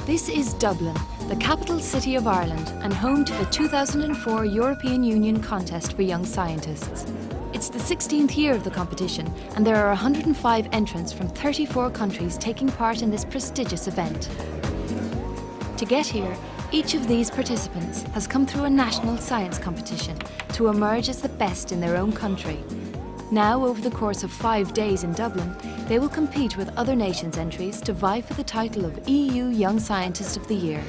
This is Dublin, the capital city of Ireland and home to the 2004 European Union Contest for Young Scientists. It's the 16th year of the competition and there are 105 entrants from 34 countries taking part in this prestigious event. To get here, each of these participants has come through a national science competition to emerge as the best in their own country. Now, over the course of 5 days in Dublin, they will compete with other nations' entries to vie for the title of EU Young Scientist of the Year.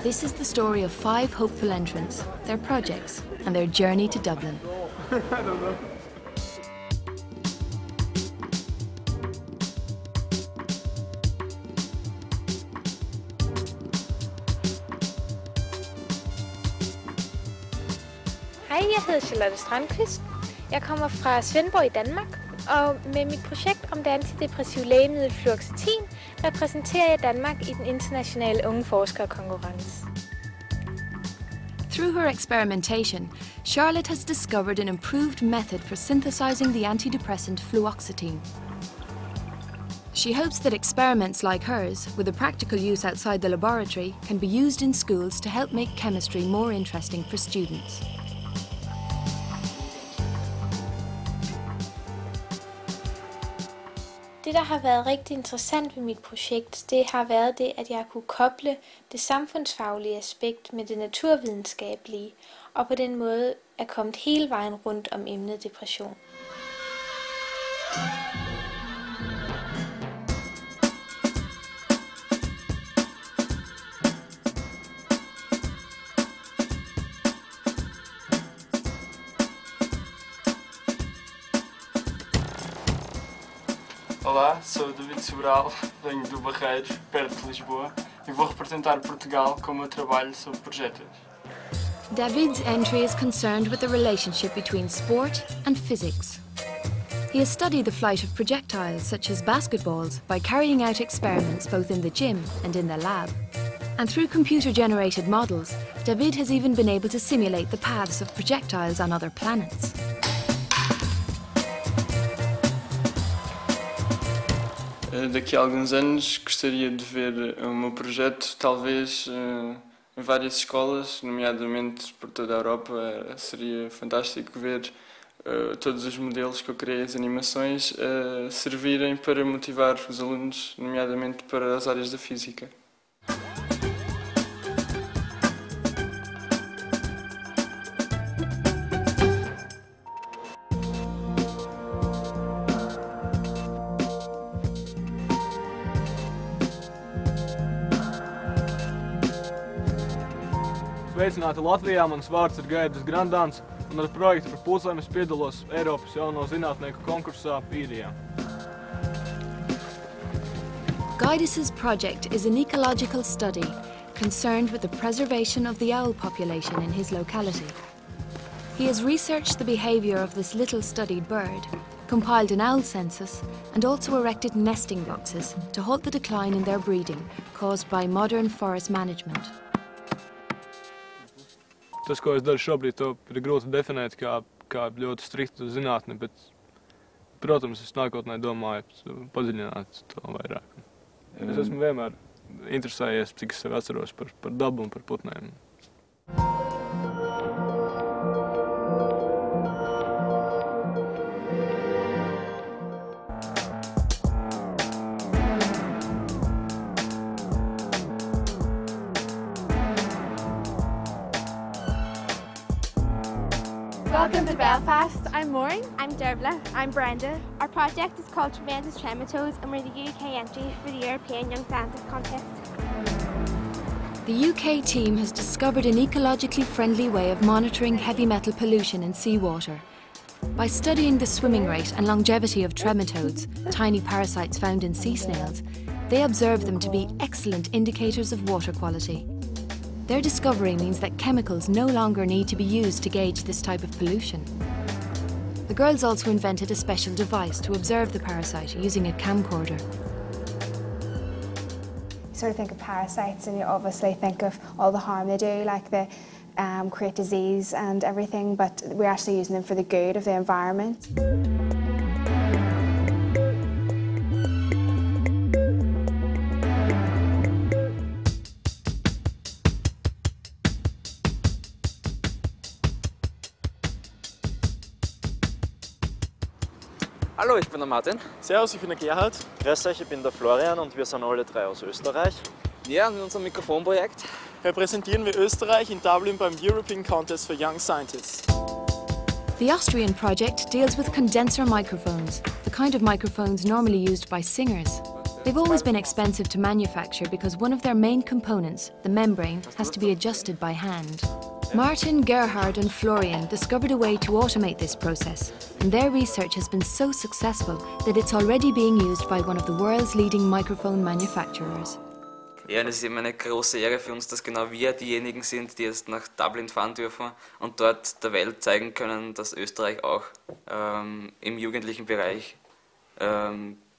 This is the story of 5 hopeful entrants, their projects, and their journey to Dublin. I don't know. Hej, jeg hedder Charlotte Strandqvist. Jeg kommer fra Svendborg i Danmark, og med mit projekt om det antidepressive lægemiddel fluoxetin repræsenterer jeg Danmark i den internationale unge forskere-konkurrence. Through her experimentation, Charlotte has discovered an improved method for synthesizing the antidepressant fluoxetine. She hopes that experiments like hers, with a practical use outside the laboratory, can be used in schools to help make chemistry more interesting for students. Det, der har været rigtig interessant ved mit projekt, det har været det, at jeg kunne koble det samfundsfaglige aspekt med det naturvidenskabelige, og på den måde er kommet hele vejen rundt om emnet depression. Olá, sou David Sobral, venho do Barreiros, perto de Lisboa, e vou representar Portugal com o meu trabalho sobre projéteis. David's entry is concerned with the relationship between sport and physics. He has studied the flight of projectiles, such as basketballs, by carrying out experiments both in the gym and in the lab. And through computer-generated models, David has even been able to simulate the paths of projectiles on other planets. Daqui a alguns anos gostaria de ver o meu projeto, talvez em várias escolas, nomeadamente por toda a Europa. Seria fantástico ver todos os modelos que eu criei, as animações, servirem para motivar os alunos, nomeadamente para as áreas da física. Sveicināti Latvijā, mans vārds ir Gaidis Grandāns, un ar projektu par pulsēm es piedalos Eiropas jauno zinātnieku konkursā Īrijā. Gaidis's project is an ecological study concerned with the preservation of the owl population in his locality. He has researched the behaviour of this little studied bird, compiled an owl census, and also erected nesting boxes to halt the decline in their breeding caused by modern forest management. Tas, ko es daru šobrīd, to ir grūti definēt kā ļoti striktu zinātni, bet, protams, es nākotnē domāju padziļināt to vairāk. Es esmu vienmēr interesējies, cik es sevi atceros par dabu un par putnēm. Welcome to Belfast. I'm Maureen. I'm Derbla. I'm Brenda. Our project is called Tremendous Trematodes and we're the UK entry for the European Young Scientist Contest. The UK team has discovered an ecologically friendly way of monitoring heavy metal pollution in seawater. By studying the swimming rate and longevity of trematodes, tiny parasites found in sea snails, they observe them to be excellent indicators of water quality. Their discovery means that chemicals no longer need to be used to gauge this type of pollution. The girls also invented a special device to observe the parasite using a camcorder. You sort of think of parasites and you obviously think of all the harm they do, like they create disease and everything, but we're actually using them for the good of the environment. Hallo, ich bin der Martin. Servus, ich bin der Gerhard. Grüß euch, ich bin der Florian und wir sind alle drei aus Österreich. Ja, in unserem Mikrofonprojekt Repräsentieren wir Österreich in Dublin beim European Contest for Young Scientists. The Austrian project deals with condenser microphones, the kind of microphones normally used by singers. They've always been expensive to manufacture because one of their main components, the membrane, has to be adjusted by hand. Martin, Gerhard and Florian discovered a way to automate this process, and their research has been so successful that it's already being used by one of the world's leading microphone manufacturers. Ja, das ist eben eine große Ehre für uns, dass genau wir diejenigen sind, die jetzt nach Dublin fahren dürfen und dort der Welt zeigen können, dass Österreich auch im jugendlichen Bereich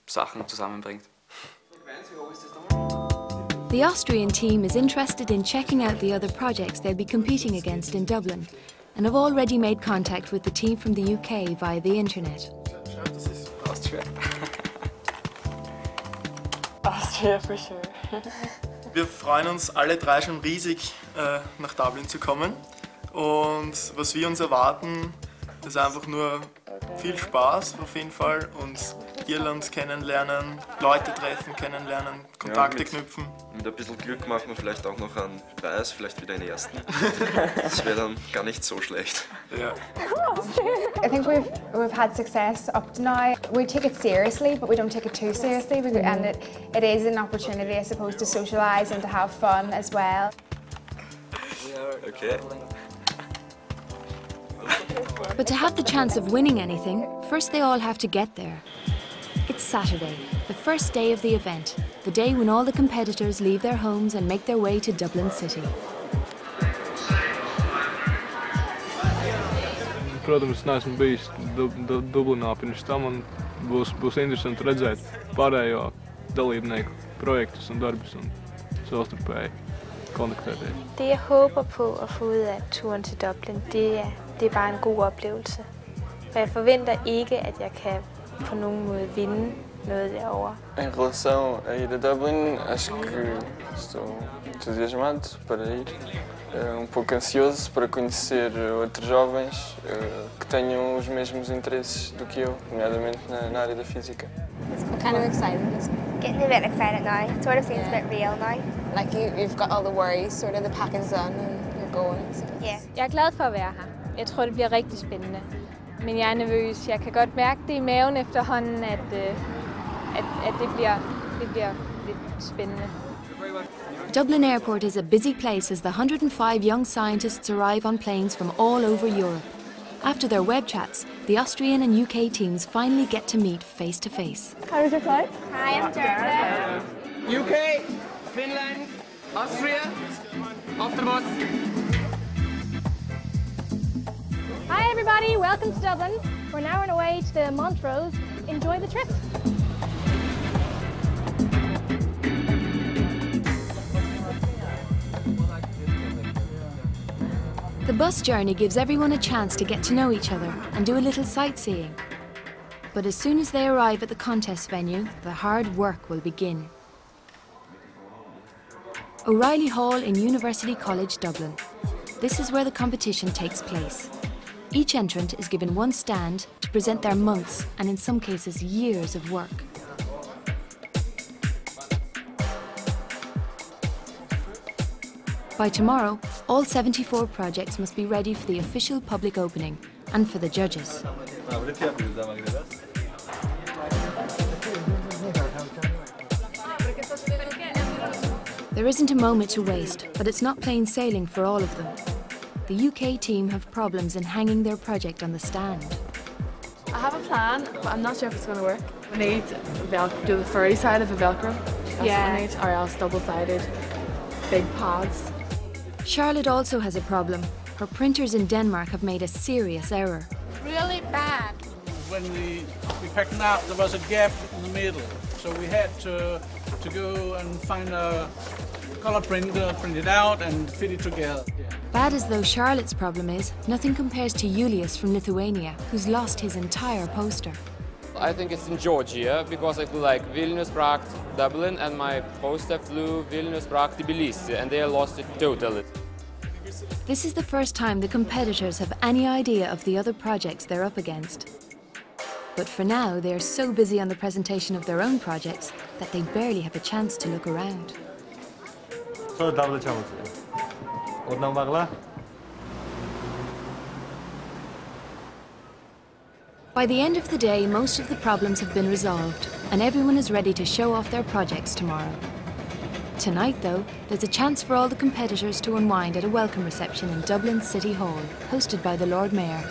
Sachen zusammenbringt. The Austrian team is interested in checking out the other projects they'll be competing against in Dublin and have already made contact with the team from the UK via the internet. Austria. Austria for sure. Wir freuen uns alle drei schon riesig, nach Dublin zu kommen. Und was wir uns erwarten, ist einfach nur viel Spaß auf jeden Fall und Irland kennenlernen, Leute treffen, kennenlernen, Kontakte knüpfen. Mit ein bisschen Glück machen wir vielleicht auch noch einen Preis, vielleicht wieder den ersten. Das wäre dann gar nicht so schlecht. Ja. I think we've had success up to now. We take it seriously, but we don't take it too seriously, and it is an opportunity, I suppose, to socialise and to have fun as well. Okay. But to have the chance of winning anything, first they all have to get there. It's Saturday, the first day of the event, the day when all the competitors leave their homes and make their way to Dublin City. Protams, neesmu bijis Dublinā pirms tam, un būs interesanti redzēt pārējo dalībnieku projektus un darbus un savstarpēji kontaktēties. Det jeg håber på at få ud af turen til Dublin, det er bare en god oplevelse. For jeg forventer ikke, at jeg kan på nogen måde vinde noget derovre. Em relação a ir a Dublin, acho que estou entusiasmado para ir. Pouco ansioso para conhecer outros jovens que tenham os mesmos interesses do que eu, nomeadamente na área da física. It's kind of exciting, isn't it? Getting a bit excited now. It sort of seems a bit real now. Like you've got all the worries, sort of the packing's done and you're going. So. Yeah. Jeg er glad for at være her. Jeg tror, det bliver rigtig spændende. Men jeg er nervøs. Jeg kan godt mærke det i maven efterhånden, at det bliver lidt spændende. Dublin Airport is a busy place as the 105 young scientists arrive on planes from all over Europe. After their web chats, the Austrian and UK teams finally get to meet face to face. How was your flight? Hi, I'm Jordan. UK, Finland, Austria, off the bus. Hi everybody, welcome to Dublin. We're now on our way to the Montrose. Enjoy the trip. The bus journey gives everyone a chance to get to know each other and do a little sightseeing. But as soon as they arrive at the contest venue, the hard work will begin. O'Reilly Hall in University College, Dublin. This is where the competition takes place. Each entrant is given one stand to present their months and in some cases years of work. By tomorrow, all 74 projects must be ready for the official public opening and for the judges. There isn't a moment to waste, but it's not plain sailing for all of them. The UK team have problems in hanging their project on the stand. I have a plan, but I'm not sure if it's going to work. We need do the furry side of a Velcro. That's what we need, or else double-sided big pads. Charlotte also has a problem. Her printers in Denmark have made a serious error. Really bad. When we packed it out, there was a gap in the middle, so we had to go and find a color printer, print it out and fit it together. Bad as though Charlotte's problem is, nothing compares to Julius from Lithuania, who's lost his entire poster. I think it's in Georgia because I flew like Vilnius, Prague, Dublin, and my poster flew Vilnius, Prague, Tbilisi, and they lost it totally. This is the first time the competitors have any idea of the other projects they're up against. But for now, they are so busy on the presentation of their own projects that they barely have a chance to look around. By the end of the day, most of the problems have been resolved, and everyone is ready to show off their projects tomorrow. Tonight, though, there's a chance for all the competitors to unwind at a welcome reception in Dublin City Hall, hosted by the Lord Mayor.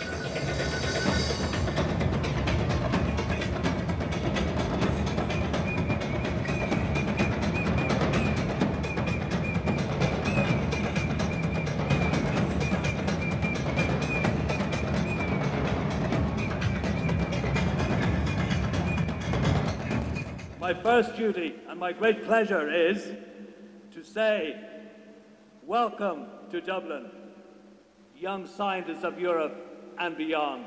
My first duty and my great pleasure is to say, welcome to Dublin, young scientists of Europe and beyond.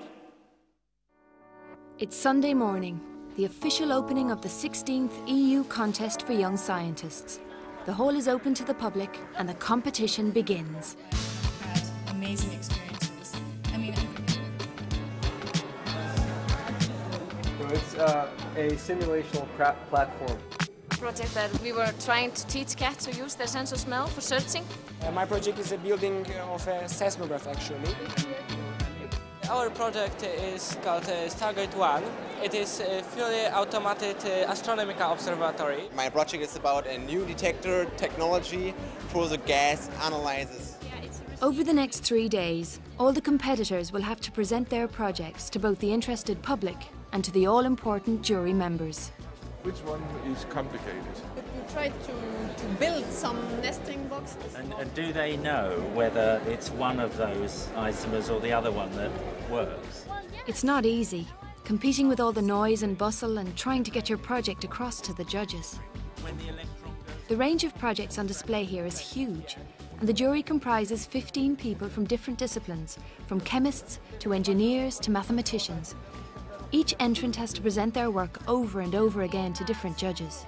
It's Sunday morning, the official opening of the 16th EU Contest for Young Scientists. The hall is open to the public and the competition begins. Amazing experiences. I mean, it's a simulational platform. Project that we were trying to teach cats to use their sense of smell for searching. My project is a building of a seismograph, actually. Our project is called Stargate 1. It is a fully automated astronomical observatory. My project is about a new detector technology for the gas analysis. Over the next 3 days, all the competitors will have to present their projects to both the interested public and to the all-important jury members. Which one is complicated? You tried to build some nesting boxes. And do they know whether it's one of those isomers or the other one that works? It's not easy, competing with all the noise and bustle and trying to get your project across to the judges. The range of projects on display here is huge, and the jury comprises 15 people from different disciplines, from chemists to engineers to mathematicians. Each entrant has to present their work over and over again to different judges.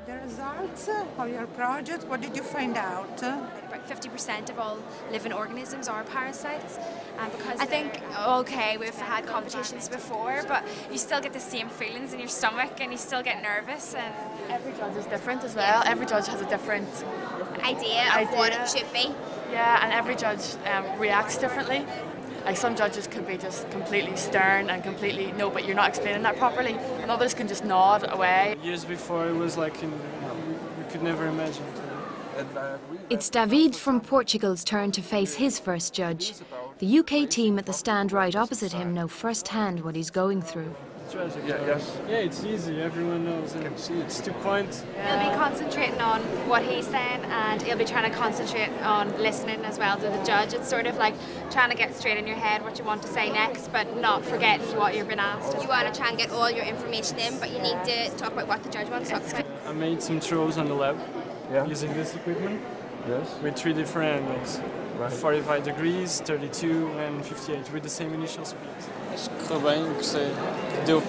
The results of your project, what did you find out? About 50% of all living organisms are parasites. Because I think, okay, we've had competitions before, but you still get the same feelings in your stomach and you still get nervous. And every judge is different as well. Every judge has a different idea of what it should be. Yeah, and every judge reacts differently. Like some judges could be just completely stern and completely, no, but you're not explaining that properly. And others can just nod away. Years before, it was like, we could never imagine. It's David from Portugal's turn to face his first judge. The UK team at the stand right opposite him know firsthand what he's going through. Yeah, it's easy. Everyone knows. You can see it's 2 points. He'll be concentrating on what he's saying, and he'll be trying to concentrate on listening as well to the judge. It's sort of like trying to get straight in your head what you want to say next, but not forgetting what you've been asked. You want to try and get all your information in, but you need to talk about what the judge wants to talk about. I made some throws on the lab using this equipment with 3 different angles. 45 degrees, 32 and 58 with the same initial speed. Acho que correu bem, gostei. Deu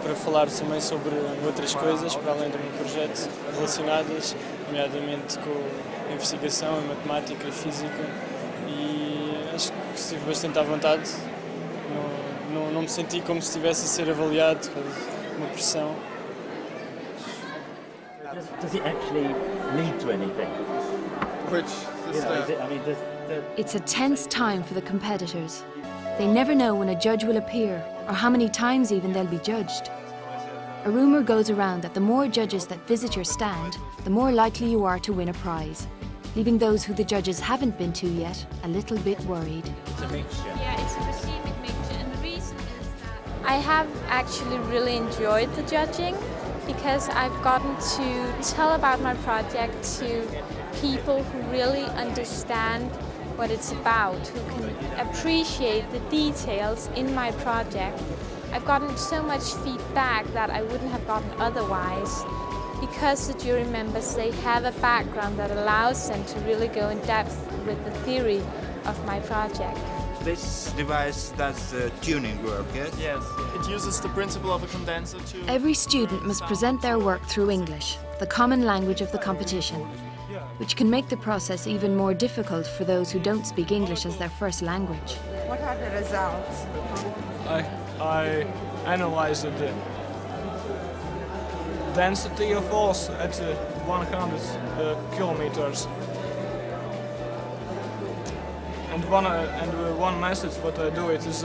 para falar também sobre outras coisas, para além do meu projeto, relacionadas, nomeadamente com a investigação, a matemática, a física, e acho que estive bastante à vontade. Não me senti como se estivesse a ser avaliado, com uma pressão. Does it actually lead to anything? It's a tense time for the competitors. They never know when a judge will appear, or how many times even they'll be judged. A rumour goes around that the more judges that visit your stand, the more likely you are to win a prize, leaving those who the judges haven't been to yet a little bit worried. It's a mixture. Yeah, it's a racemic mixture, and the reason is that I have actually really enjoyed the judging, because I've gotten to tell about my project to people who really understand what it's about, who can appreciate the details in my project. I've gotten so much feedback that I wouldn't have gotten otherwise, because the jury members, they have a background that allows them to really go in depth with the theory of my project. This device does tuning work, yes? Yes. It uses the principle of a condenser to... Every student must present their work through English, the common language of the competition, which can make the process even more difficult for those who don't speak English as their first language. What are the results? I analyzed the density of force at 100 kilometers. And one method what I do it is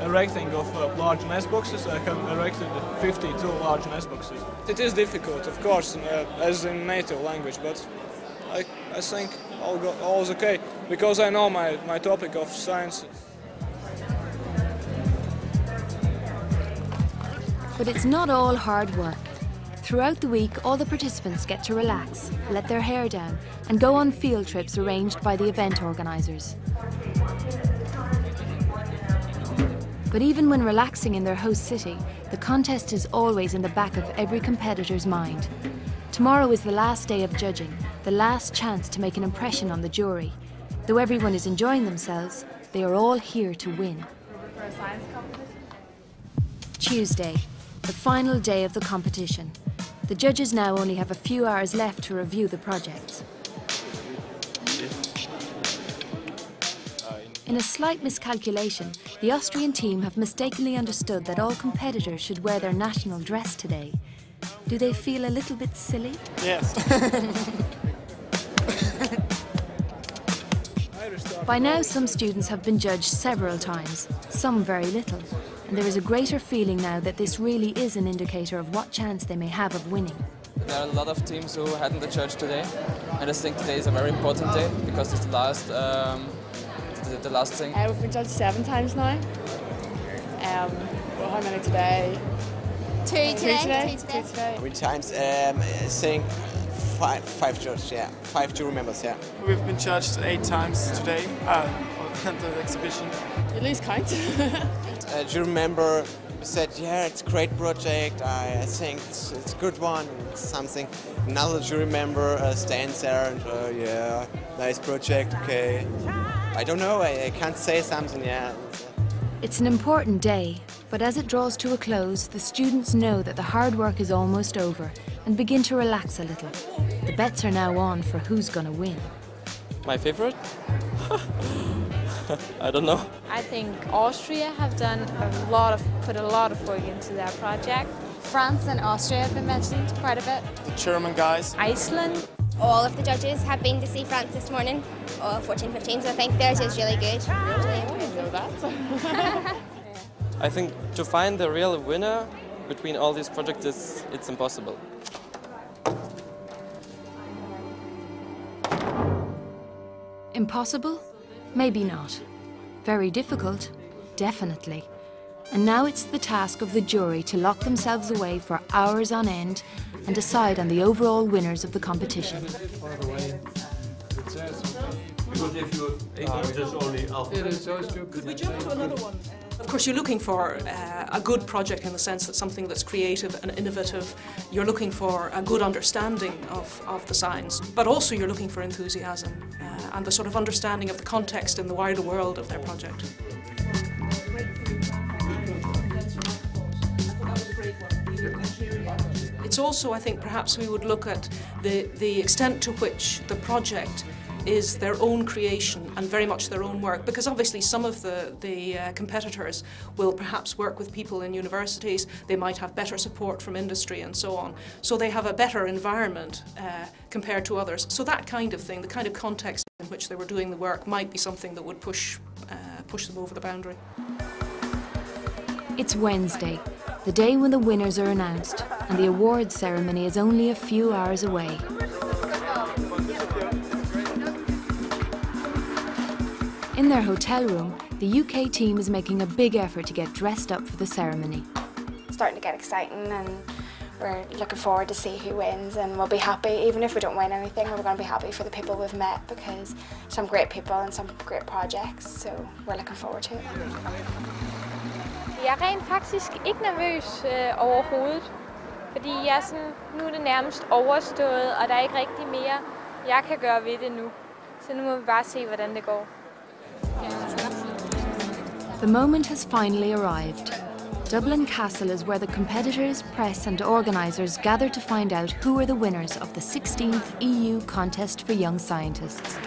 erecting of large nest boxes. I have erected 52 large nest boxes. It is difficult, of course, as in native language, but I think all is okay, because I know my topic of science. But it's not all hard work. Throughout the week, all the participants get to relax, let their hair down, and go on field trips arranged by the event organisers. But even when relaxing in their host city, the contest is always in the back of every competitor's mind. Tomorrow is the last day of judging, the last chance to make an impression on the jury. Though everyone is enjoying themselves, they are all here to win. Tuesday, the final day of the competition. The judges now only have a few hours left to review the projects. In a slight miscalculation, the Austrian team have mistakenly understood that all competitors should wear their national dress today. Do they feel a little bit silly? Yes. By now, some students have been judged several times, some very little, and there is a greater feeling now that this really is an indicator of what chance they may have of winning. There are a lot of teams who hadn't the judge today, and I think today is a very important day because it's the last thing. We've been judged 7 times now. Well, how many today? 2 today. 2 today. How many times? I think five judges, yeah. 5 jury members, yeah. We've been judged 8 times today at the exhibition. At least count. A jury member said, yeah, it's a great project, I think it's a good one, and something. Another jury member stands there and, yeah, nice project, okay. I don't know, I can't say something, yeah. It's an important day, but as it draws to a close, the students know that the hard work is almost over and begin to relax a little. The bets are now on for who's going to win. My favorite? I don't know. I think Austria have put a lot of work into their project. France and Austria have been mentioned quite a bit. The German guys. Iceland. All of the judges have been to see France this morning, all 14-15, so I think theirs is really good. I think to find the real winner between all these projects, it's impossible. Impossible? Maybe not. Very difficult? Definitely. And now it's the task of the jury to lock themselves away for hours on end and decide on the overall winners of the competition. By the way, it says, because if you just only alphabet. It is so stupid. Could we jump to another one? Of course, you're looking for a good project in the sense that something that's creative and innovative. You're looking for a good understanding of the science, but also you're looking for enthusiasm and the sort of understanding of the context in the wider world of their project. It's also, I think, perhaps we would look at the extent to which the project is their own creation and very much their own work, because obviously some of the competitors will perhaps work with people in universities, they might have better support from industry and so on, so they have a better environment compared to others. So that kind of thing, the kind of context in which they were doing the work, might be something that would push them over the boundary. It's Wednesday, the day when the winners are announced, and the awards ceremony is only a few hours away. In their hotel room, the UK team is making a big effort to get dressed up for the ceremony. It's starting to get exciting and we're looking forward to see who wins, and we'll be happy, even if we don't win anything, we're going to be happy for the people we've met, because some great people and some great projects, so we're looking forward to it. Jeg er rent faktisk ikke nervøs overhovedet, fordi jeg sådan, nu er det nærmest overstået, og der er ikke rigtig mere, jeg kan gøre ved det nu. Så nu må vi bare se, hvordan det går. The moment has finally arrived. Dublin Castle is where the competitors, press and organisers gather to find out who are the winners of the 16th EU Contest for Young Scientists.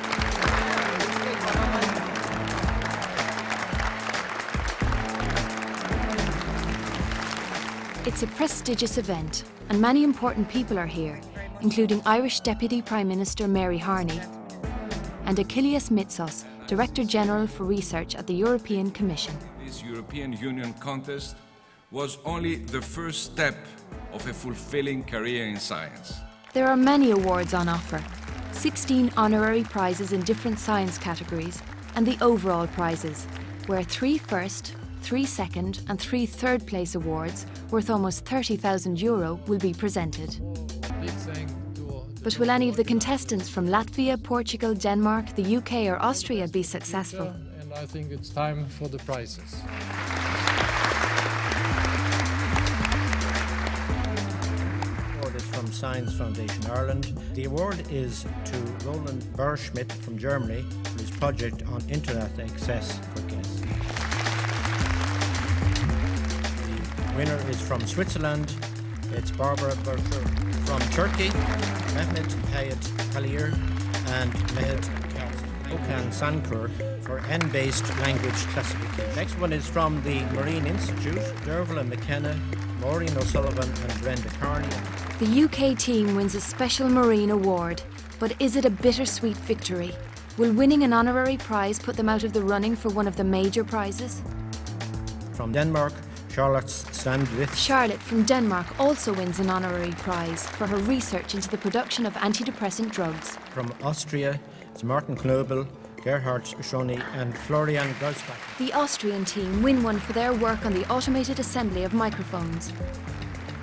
It's a prestigious event, and many important people are here, including Irish Deputy Prime Minister Mary Harney and Achilles Mitsos, Director General for Research at the European Commission. This European Union contest was only the first step of a fulfilling career in science. There are many awards on offer, 16 honorary prizes in different science categories, and the overall prizes, where 3 first, 3 second and 3 third place awards worth almost €30,000 will be presented. But will any of the contestants from Latvia, Portugal, Denmark, the UK or Austria be successful? And I think it's time for the prizes. From Science Foundation Ireland. The award is to Roland Berschmidt from Germany for his project on internet access for guests. The winner is from Switzerland. It's Barbara Bercher from Turkey, Mehmet Hayat Kalir and Mehmet Okan Sankur for N-based language classification. Next one is from the Marine Institute, Dervla McKenna, Maureen O'Sullivan and Brenda Carney. The UK team wins a special Marine award, but is it a bittersweet victory? Will winning an honorary prize put them out of the running for one of the major prizes? From Denmark, Charlotte Sandwith. Charlotte from Denmark also wins an honorary prize for her research into the production of antidepressant drugs. From Austria, it's Martin Knobel, Gerhard Schoni and Florian Grossbach. The Austrian team win one for their work on the automated assembly of microphones.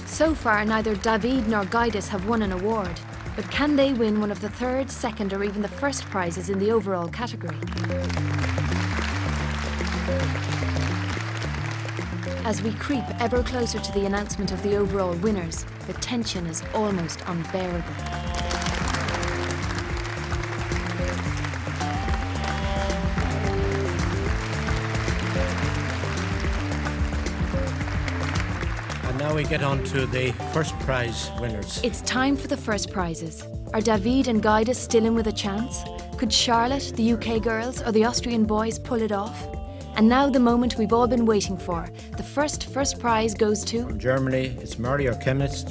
So far, neither David nor Gaidis have won an award, but can they win one of the third, second or even the first prizes in the overall category? As we creep ever closer to the announcement of the overall winners, the tension is almost unbearable. Now we get on to the first prize winners. It's time for the first prizes. Are David and Gaidis still in with a chance? Could Charlotte, the UK girls, or the Austrian boys pull it off? And now the moment we've all been waiting for. The first prize goes to... From Germany, it's Mario Chemnitz.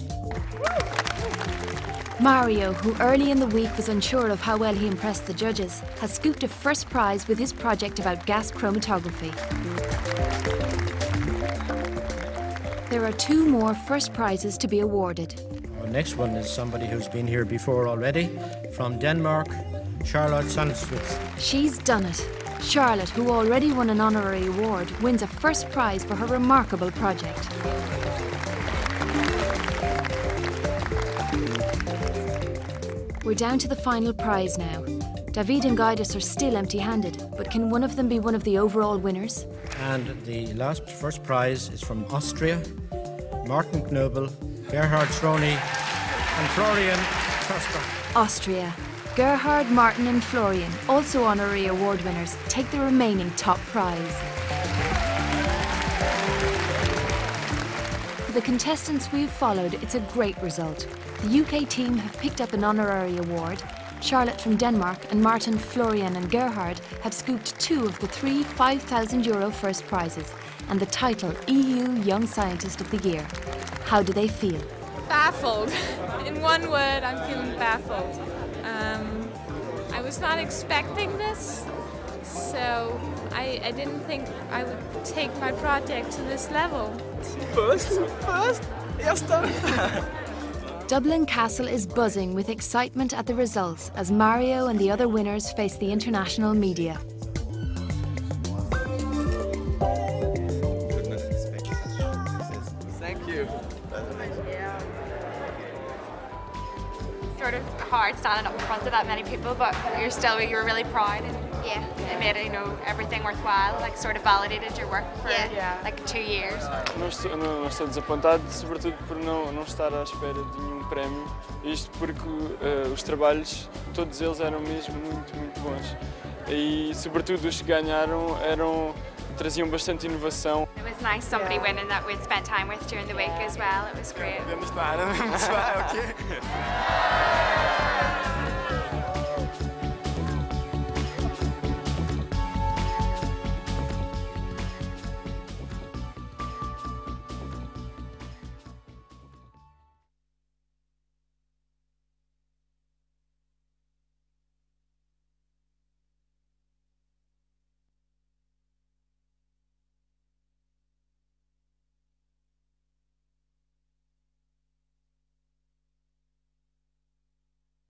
Mario, who early in the week was unsure of how well he impressed the judges, has scooped a first prize with his project about gas chromatography. There are 2 more first prizes to be awarded. Our next one is somebody who's been here before already. From Denmark, Charlotte Sandwith. She's done it. Charlotte, who already won an honorary award, wins a first prize for her remarkable project. We're down to the final prize now. David and Gaidis are still empty-handed, but can one of them be one of the overall winners? And the first prize is from Austria, Martin Knobel, Gerhard Schoni and Florian Grossbach. Austria. Gerhard, Martin and Florian, also honorary award winners, take the remaining top prize. For the contestants we've followed, it's a great result. The UK team have picked up an honorary award. Charlotte from Denmark and Martin, Florian and Gerhard have scooped 2 of the 3 €5,000 first prizes and the title EU Young Scientist of the Year. How do they feel? Baffled. In one word, I'm feeling baffled. I was not expecting this, so I didn't think I would take my project to this level. Erster. Dublin Castle is buzzing with excitement at the results as Mario and the other winners face the international media. Thank you. Sort of hard standing up in front of that many people, but you were really proud, and it made it, everything worthwhile, like sort of validated your work for like 2 years. Não estou desapontado, sobretudo por não estar à espera de nenhum prémio, isto porque os trabalhos, todos eles eram mesmo muito bons. E sobretudo os que ganharam traziam bastante inovação. It was nice somebody winning that we'd spent time with during the week as well. It was great.